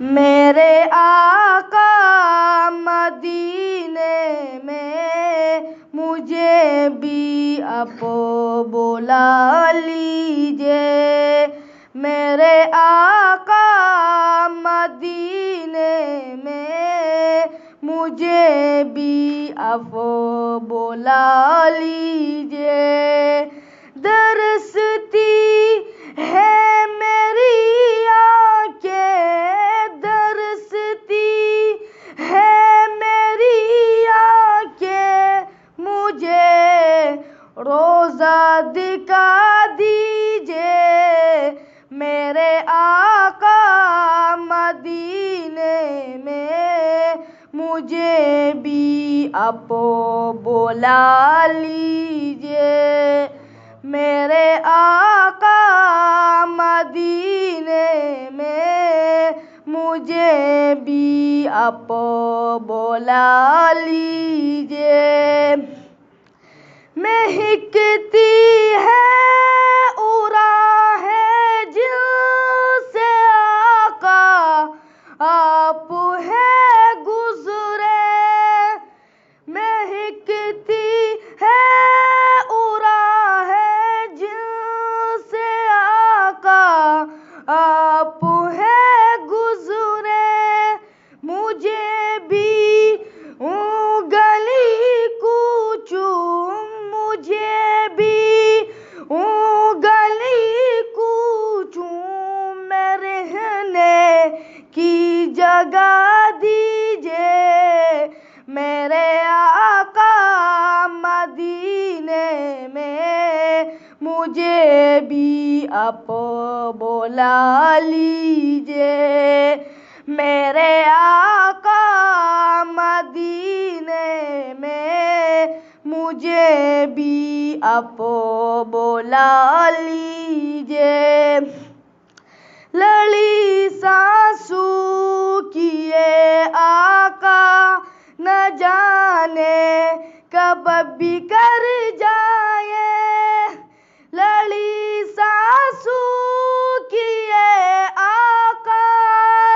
मेरे आका मदीने में मुझे भी आप बुला लीजिए। मेरे आका मदीने में मुझे भी आप बुला लीजिए। दरसती है मेरी आँखें, दरसती है मेरी आँखें, मुझे रोज़ा दिखा दीजिए। मेरे आका मदीने में मुझे भी आप बुला लीजिए। मेरे आका मदीने में मुझे भी आप बुला लीजिए। महकती है उरा है जिनसे आका आप है गुज़रे। महकती है उरा है जिनसे आका आप है गुज़रे। मुझे भी गली कूचूं, मुझे भी गली कूचूं में रहने की जगह दीजिए। मेरे आका मदीने में मुझे भी आप बुला लीजिए। मेरे आका मदीने में मुझे भी आप बुला लीजिए। लड़ी सांसों की ये आका न जाने कब बिखर जाए। लड़ी सांसों की ये आका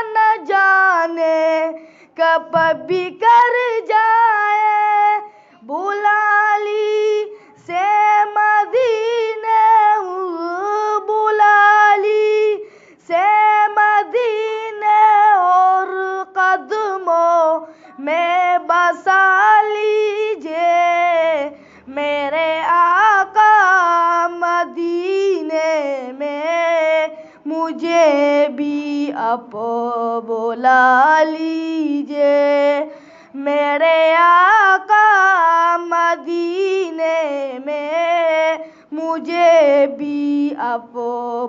न जाने कब बिखर जाए। बुलाली से मदीने, बुलाली से मदीने और कदमों में बसा लीजिए। मेरे आका मदीने में मुझे भी आप बुला लीजिए। मेरे आका मदीने में मुझे भी आप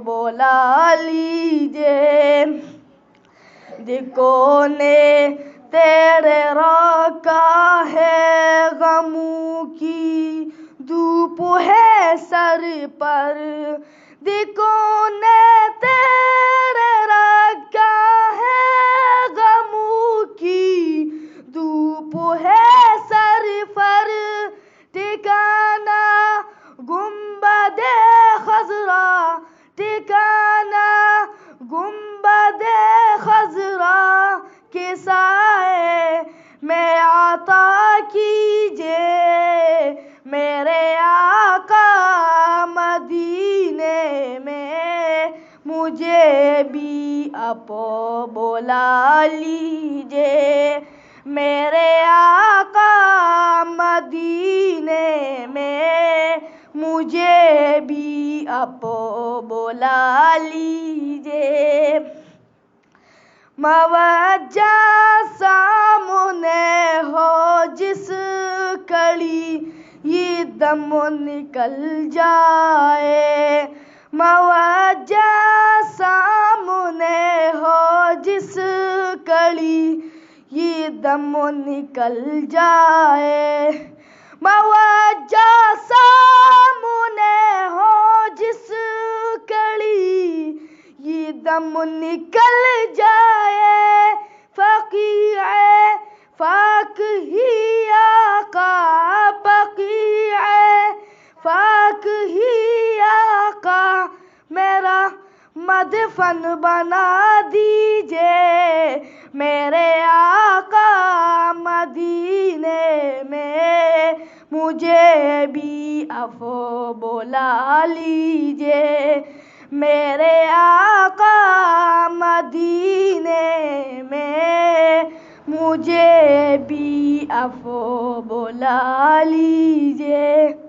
बुला लीजिए। दिकों ने तेरे रखा है गमों की धूप है सर पर। दिकों ने तेरे रखा है गमों की धूप है सर पर। ठिकाना गुंबदे खज़रा, ठिकाना गुंबदे खज़रा के साए में आता कीजिए। मेरे आका मदीने में मुझे भी आप बुला लीजिए। मेरे आका मदीने में मुझे भी आप बुला लीजिए। मवज्जा सामने हो जिस कड़ी ये दम निकल जाए। मवज्जा सामने हो जिस कड़ी ये दम निकल जाए। मवज्जा सामने हो जिस कड़ी ये दम निकल जाए। फ़क़ीए फ़ाक ही आका, फ़क़ीए फ़ाक ही आका मेरा मदफन बना दीजिए। मेरे आका मदीने में मुझे भी अफ़ो बुला लीजिए। मेरे आका मदीने में मुझे भी अफ़ो बुला लीजिए।